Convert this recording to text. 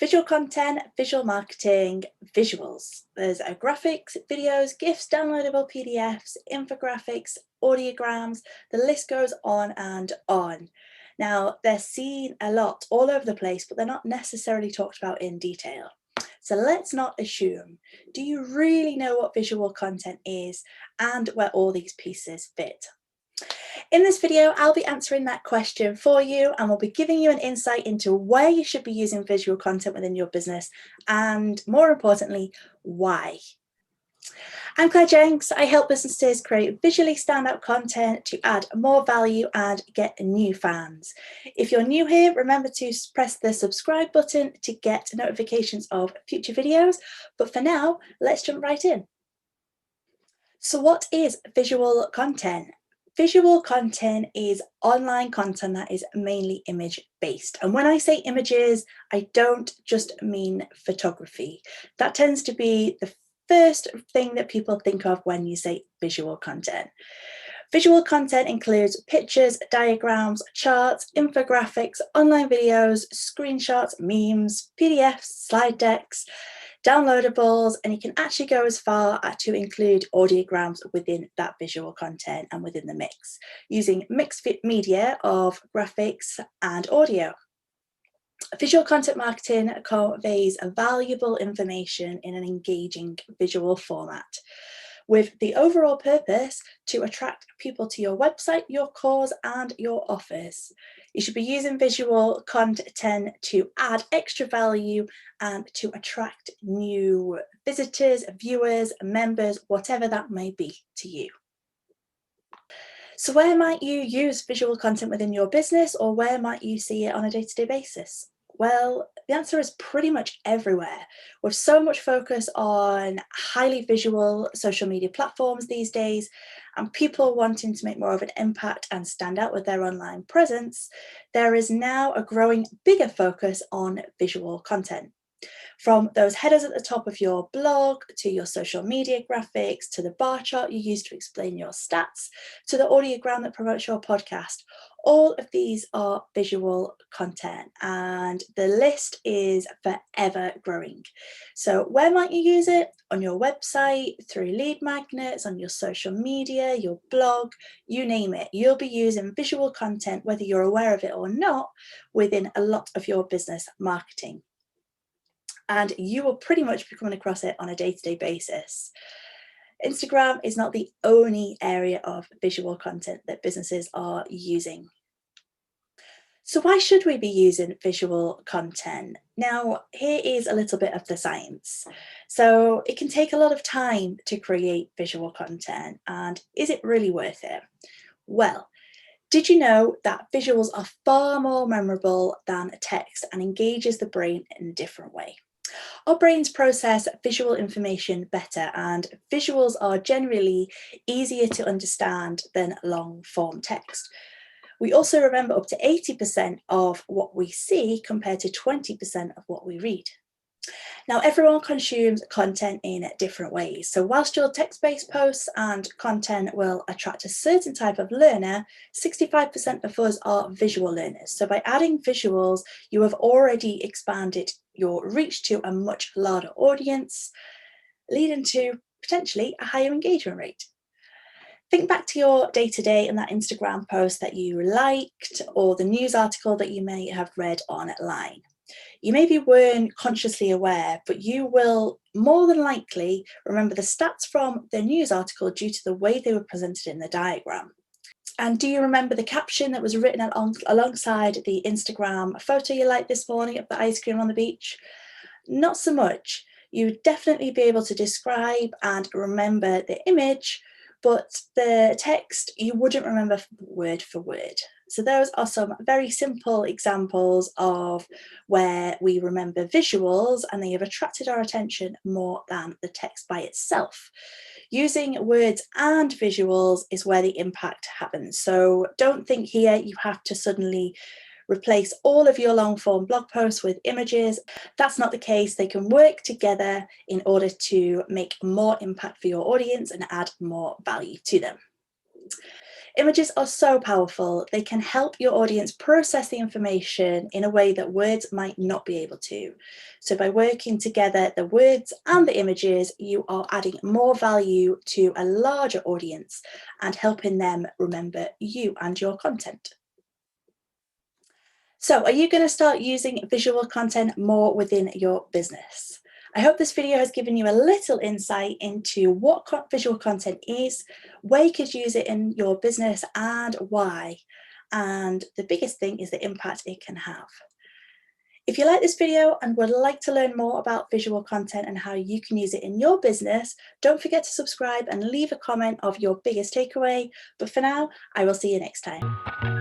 Visual content, visual marketing, visuals. There's graphics, videos, GIFs, downloadable PDFs, infographics, audiograms, the list goes on and on. Now, they're seen a lot all over the place, but they're not necessarily talked about in detail. So let's not assume. Do you really know what visual content is and where all these pieces fit? In this video, I'll be answering that question for you, and we'll be giving you an insight into where you should be using visual content within your business and, more importantly, why. I'm Claire Jenks. I help businesses create visually standout content to add more value and get new fans. If you're new here, remember to press the subscribe button to get notifications of future videos. But for now, let's jump right in. So what is visual content? Visual content is online content that is mainly image-based. And when I say images, I don't just mean photography. That tends to be the first thing that people think of when you say visual content. Visual content includes pictures, diagrams, charts, infographics, online videos, screenshots, memes, PDFs, slide decks, downloadables, and you can actually go as far as to include audiograms within that visual content and within the mix, using mixed media of graphics and audio. Visual content marketing conveys valuable information in an engaging visual format, with the overall purpose to attract people to your website, your cause, and your offers. You should be using visual content to add extra value and to attract new visitors, viewers, members, whatever that may be to you. So where might you use visual content within your business, or where might you see it on a day-to-day basis? Well, the answer is pretty much everywhere. With so much focus on highly visual social media platforms these days, and people wanting to make more of an impact and stand out with their online presence, there is now a growing bigger focus on visual content. From those headers at the top of your blog, to your social media graphics, to the bar chart you use to explain your stats, to the audiogram that promotes your podcast, all of these are visual content, and the list is forever growing. So where might you use it? On your website, through lead magnets, on your social media, your blog, you name it. You'll be using visual content, whether you're aware of it or not, within a lot of your business marketing. And you will pretty much be coming across it on a day-to-day basis. Instagram is not the only area of visual content that businesses are using. So why should we be using visual content? Now, here is a little bit of the science. So it can take a lot of time to create visual content, and is it really worth it? Well, did you know that visuals are far more memorable than text and engages the brain in a different way? Our brains process visual information better, and visuals are generally easier to understand than long form text. We also remember up to 80% of what we see compared to 20% of what we read. Now, everyone consumes content in different ways. So whilst your text-based posts and content will attract a certain type of learner, 65% of us are visual learners. So by adding visuals, you have already expanded your reach to a much larger audience, leading to potentially a higher engagement rate. Think back to your day-to-day and that Instagram post that you liked, or the news article that you may have read online. You maybe weren't consciously aware, but you will more than likely remember the stats from the news article due to the way they were presented in the diagram. And do you remember the caption that was written alongside the Instagram photo you liked this morning of the ice cream on the beach? Not so much. You would definitely be able to describe and remember the image, but the text you wouldn't remember word for word. So those are some very simple examples of where we remember visuals, and they have attracted our attention more than the text by itself. Using words and visuals is where the impact happens. So don't think here you have to suddenly replace all of your long form blog posts with images. That's not the case. They can work together in order to make more impact for your audience and add more value to them. Images are so powerful, they can help your audience process the information in a way that words might not be able to. So by working together, the words and the images, you are adding more value to a larger audience and helping them remember you and your content. So are you going to start using visual content more within your business? I hope this video has given you a little insight into what visual content is, where you could use it in your business and why. And the biggest thing is the impact it can have. If you like this video and would like to learn more about visual content and how you can use it in your business, don't forget to subscribe and leave a comment of your biggest takeaway. But for now, I will see you next time.